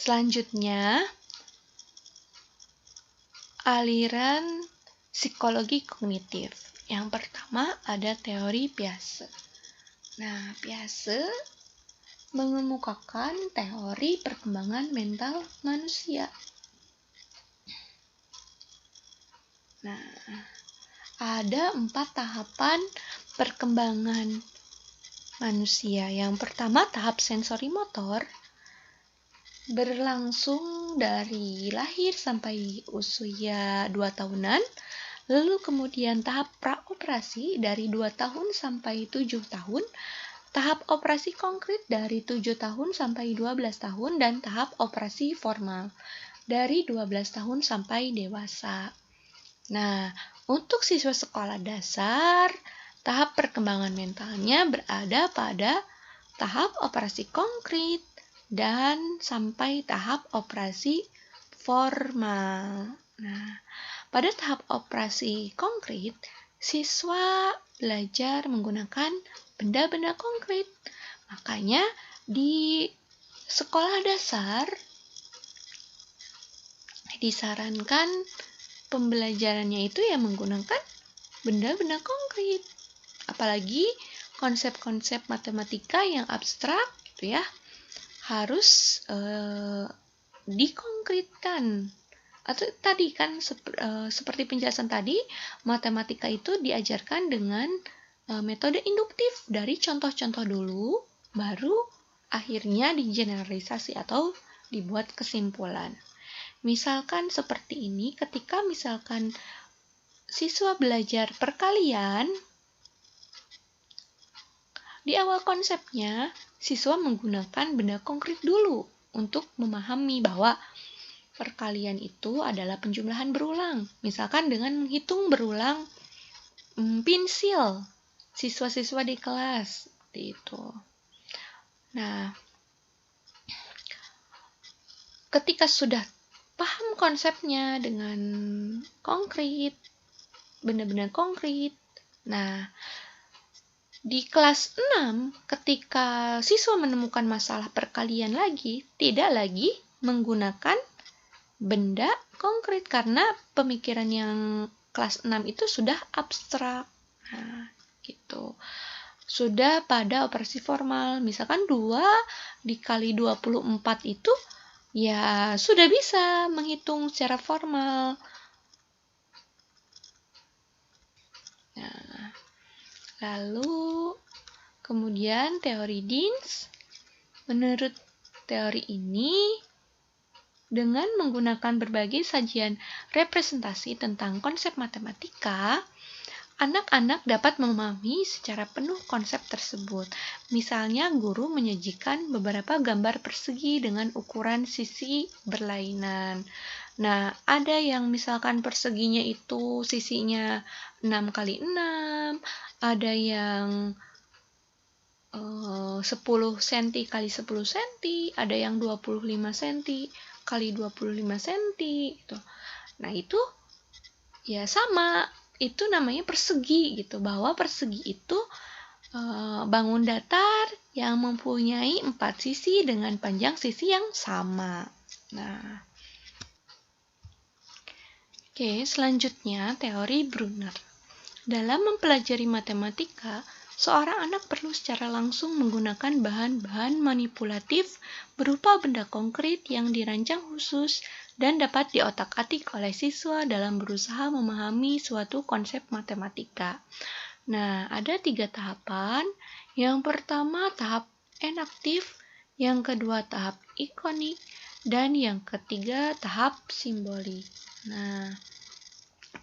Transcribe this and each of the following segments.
Selanjutnya, aliran psikologi kognitif. Yang pertama ada teori Piaget. Nah, Piaget mengemukakan teori perkembangan mental manusia. Nah, ada 4 tahapan perkembangan manusia. Yang pertama, tahap sensori motor, berlangsung dari lahir sampai usia 2 tahunan. Lalu kemudian tahap praoperasi dari 2 tahun sampai 7 tahun. Tahap operasi konkret dari 7 tahun sampai 12 tahun dan tahap operasi formal dari 12 tahun sampai dewasa. Nah, untuk siswa sekolah dasar, tahap perkembangan mentalnya berada pada tahap operasi konkret dan sampai tahap operasi formal. Nah, pada tahap operasi konkret, siswa belajar menggunakan benda-benda konkret. Makanya di sekolah dasar disarankan pembelajarannya itu ya menggunakan benda-benda konkret. Apalagi konsep-konsep matematika yang abstrak gitu ya, harus dikonkretkan. Atau tadi kan seperti penjelasan tadi, matematika itu diajarkan dengan metode induktif dari contoh-contoh dulu, baru akhirnya digeneralisasi atau dibuat kesimpulan. Misalkan seperti ini, ketika misalkan siswa belajar perkalian, di awal konsepnya siswa menggunakan benda konkret dulu untuk memahami bahwa perkalian itu adalah penjumlahan berulang. Misalkan dengan menghitung berulang pensil siswa-siswa di kelas, seperti itu. Nah, ketika sudah paham konsepnya dengan konkret, benda-benda konkret, nah, di kelas 6, ketika siswa menemukan masalah perkalian lagi, tidak lagi menggunakan benda konkret karena pemikiran yang kelas 6 itu sudah abstrak. Nah, gitu. Sudah pada operasi formal, misalkan 2 dikali 24 itu ya sudah bisa menghitung secara formal. Nah, lalu kemudian teori Dins. Menurut teori ini, dengan menggunakan berbagai sajian representasi tentang konsep matematika, anak-anak dapat memahami secara penuh konsep tersebut. Misalnya, guru menyajikan beberapa gambar persegi dengan ukuran sisi berlainan. Nah, ada yang misalkan perseginya itu sisinya 6 kali 6, ada yang 10 cm kali 10 cm, ada yang 25 cm kali 25 cm gitu. Nah, itu ya sama, itu namanya persegi gitu, bahwa persegi itu bangun datar yang mempunyai 4 sisi dengan panjang sisi yang sama. Nah, oke, selanjutnya teori Brunner. Dalam mempelajari matematika, seorang anak perlu secara langsung menggunakan bahan-bahan manipulatif berupa benda konkret yang dirancang khusus dan dapat diotak-atik oleh siswa dalam berusaha memahami suatu konsep matematika. Nah, ada 3 tahapan. Yang pertama tahap enaktif, yang kedua tahap ikonik, dan yang ketiga tahap simbolik. Nah,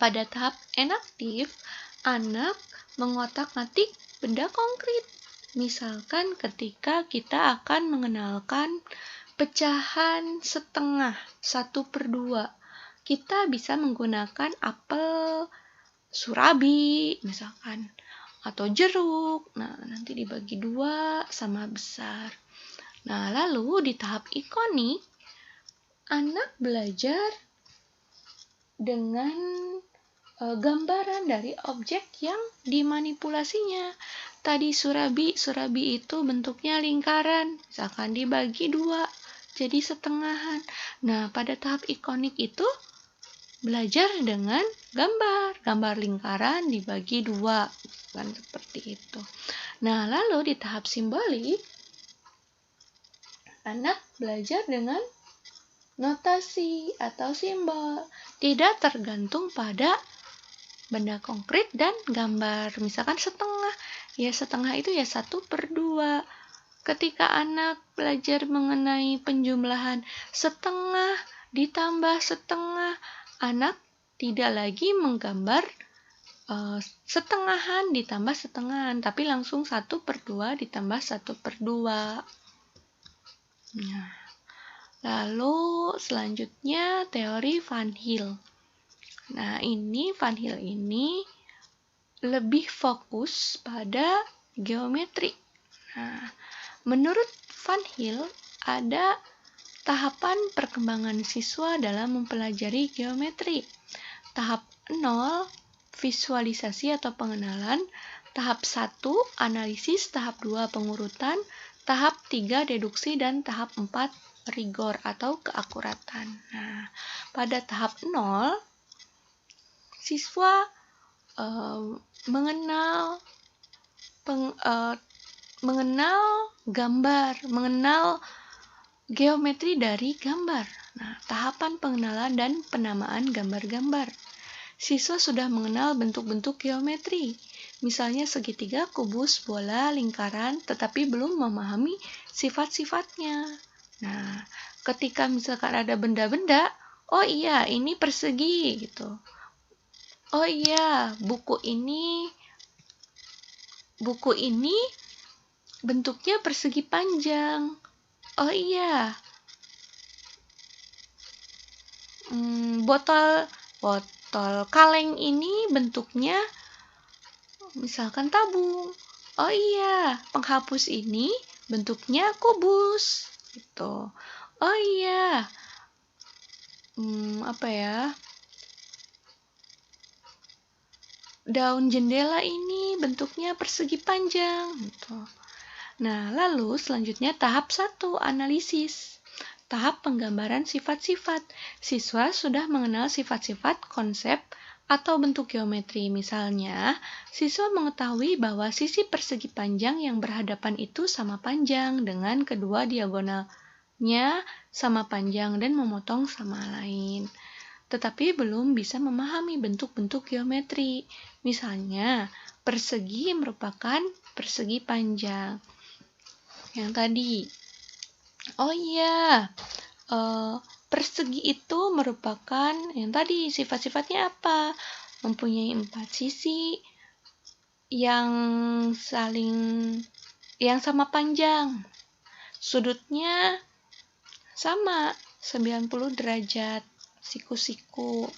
pada tahap enaktif, anak mengotak-atik benda konkret. Misalkan ketika kita akan mengenalkan pecahan setengah 1/2, kita bisa menggunakan apel surabi misalkan, atau jeruk. Nah, nanti dibagi 2 sama besar. Nah, lalu di tahap ikonik, anak belajar dengan gambaran dari objek yang dimanipulasinya. Tadi surabi itu bentuknya lingkaran, misalkan dibagi 2, jadi setengahan. Nah, pada tahap ikonik itu belajar dengan gambar lingkaran dibagi 2, kan seperti itu. Nah, lalu di tahap simbolik, anak belajar dengan notasi atau simbol, tidak tergantung pada benda konkret dan gambar. Misalkan setengah, ya setengah itu ya 1/2. Ketika anak belajar mengenai penjumlahan setengah ditambah setengah, anak tidak lagi menggambar setengahan ditambah setengahan, tapi langsung 1/2 ditambah 1/2. Nah, lalu selanjutnya teori Van Hill. Nah, Van Hill ini lebih fokus pada geometri. Nah, menurut Van Hill ada tahapan perkembangan siswa dalam mempelajari geometri. Tahap 0, visualisasi atau pengenalan. Tahap 1, analisis. Tahap 2, pengurutan. Tahap 3, deduksi. Dan tahap 4, rigor atau keakuratan. Nah, pada tahap 0, siswa mengenal gambar, mengenal geometri dari gambar. Nah, tahapan pengenalan dan penamaan gambar-gambar. Siswa sudah mengenal bentuk-bentuk geometri, misalnya segitiga, kubus, bola, lingkaran, tetapi belum memahami sifat-sifatnya. Nah, ketika misalkan ada benda-benda, oh iya, ini persegi gitu. Oh iya, buku ini bentuknya persegi panjang. Oh iya, botol kaleng ini bentuknya misalkan tabung. Oh iya, penghapus ini bentuknya kubus gitu. Oh iya, daun jendela ini bentuknya persegi panjang gitu. Nah, lalu selanjutnya tahap 1, analisis. Tahap penggambaran sifat-sifat. Siswa sudah mengenal sifat-sifat, konsep, atau bentuk geometri. Misalnya, siswa mengetahui bahwa sisi persegi panjang yang berhadapan itu sama panjang dengan kedua diagonalnya sama panjang dan memotong sama lain. Tetapi belum bisa memahami bentuk-bentuk geometri. Misalnya, persegi merupakan persegi panjang. Yang tadi, oh iya, persegi itu merupakan yang tadi sifat-sifatnya apa? Mempunyai 4 sisi yang sama panjang. Sudutnya sama 90 derajat, siku-siku.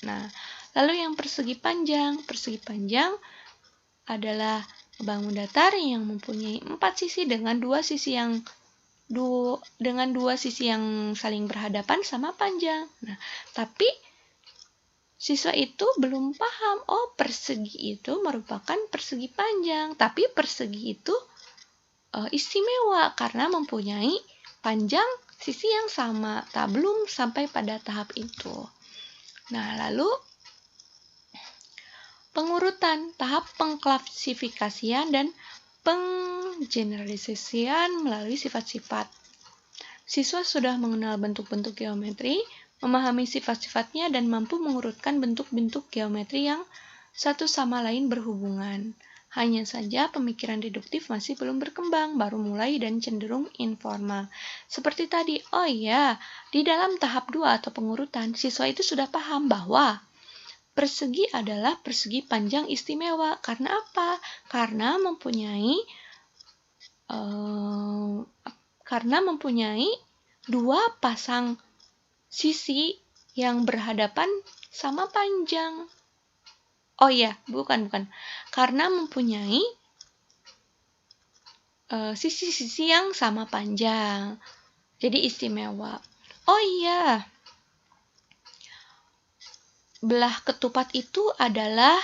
Nah, lalu yang persegi panjang adalah bangun datar yang mempunyai 4 sisi dengan dua sisi yang saling berhadapan sama panjang. Nah, tapi siswa itu belum paham, oh persegi itu merupakan persegi panjang, tapi persegi itu istimewa karena mempunyai panjang sisi yang sama. Belum sampai pada tahap itu. Nah, lalu pengurutan, tahap pengklasifikasian dan penggeneralisasian melalui sifat-sifat. Siswa sudah mengenal bentuk-bentuk geometri, memahami sifat-sifatnya, dan mampu mengurutkan bentuk-bentuk geometri yang satu sama lain berhubungan. Hanya saja pemikiran deduktif masih belum berkembang, baru mulai dan cenderung informal. Seperti tadi, oh iya, di dalam tahap 2 atau pengurutan, siswa itu sudah paham bahwa persegi adalah persegi panjang istimewa. Karena apa? Karena mempunyai 2 pasang sisi yang berhadapan sama panjang. Oh iya, bukan. Karena mempunyai sisi-sisi yang sama panjang. Jadi istimewa. Oh iya, belah ketupat itu adalah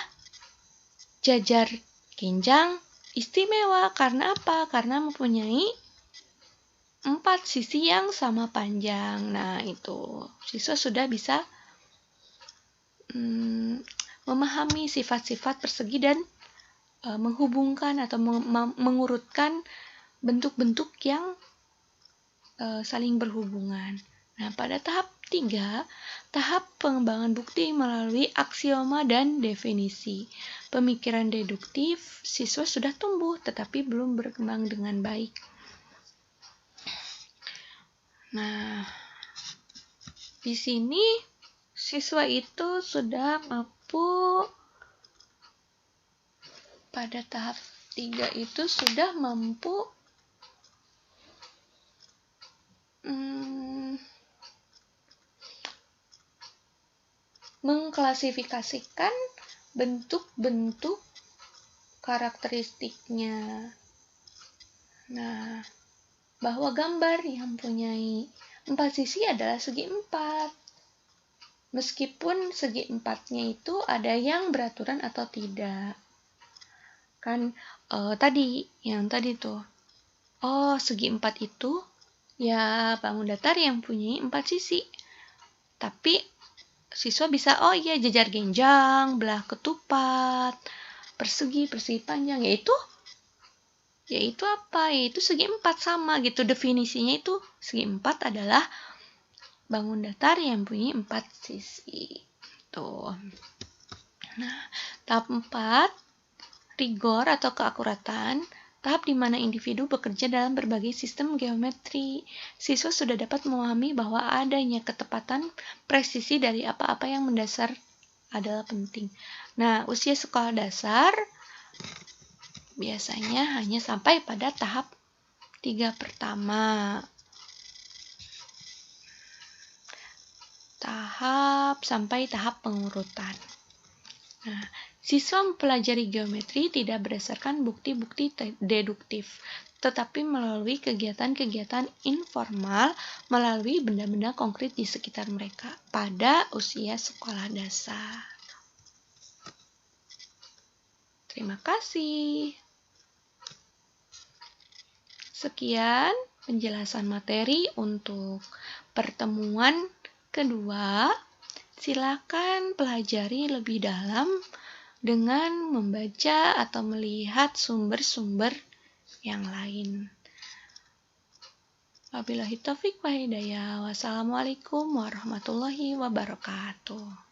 jajar genjang istimewa. Karena apa? Karena mempunyai 4 sisi yang sama panjang. Nah, itu siswa sudah bisa memahami sifat-sifat persegi dan menghubungkan atau mengurutkan bentuk-bentuk yang saling berhubungan. Nah, pada tahap 3, tahap pengembangan bukti melalui aksioma dan definisi. Pemikiran deduktif, siswa sudah tumbuh tetapi belum berkembang dengan baik. Nah, di sini siswa itu sudah mampu, pada tahap 3 itu sudah mampu mengklasifikasikan bentuk-bentuk karakteristiknya. Nah, bahwa gambar yang mempunyai 4 sisi adalah segi 4. Meskipun segi 4-nya itu ada yang beraturan atau tidak. Kan yang tadi tuh. Segi 4 itu ya bangun datar yang punya 4 sisi. Tapi siswa bisa jejar genjang, belah ketupat, persegi panjang, yaitu apa? Yaitu segi 4 sama gitu. Definisinya itu segi 4 adalah bangun datar yang punya 4 sisi. Tuh. Nah, tahap 4, rigor atau keakuratan, tahap di mana individu bekerja dalam berbagai sistem geometri. Siswa sudah dapat memahami bahwa adanya ketepatan presisi dari apa-apa yang mendasar adalah penting. Nah, usia sekolah dasar biasanya hanya sampai pada tahap 3 pertama. Sampai tahap pengurutan. Nah, siswa mempelajari geometri tidak berdasarkan bukti-bukti deduktif, tetapi melalui kegiatan-kegiatan informal, melalui benda-benda konkret di sekitar mereka pada usia sekolah dasar. Terima kasih. Sekian penjelasan materi untuk pertemuan kedua. Silakan pelajari lebih dalam dengan membaca atau melihat sumber-sumber yang lain. Wabillahi taufik wa hidayah. Wassalamualaikum warahmatullahi wabarakatuh.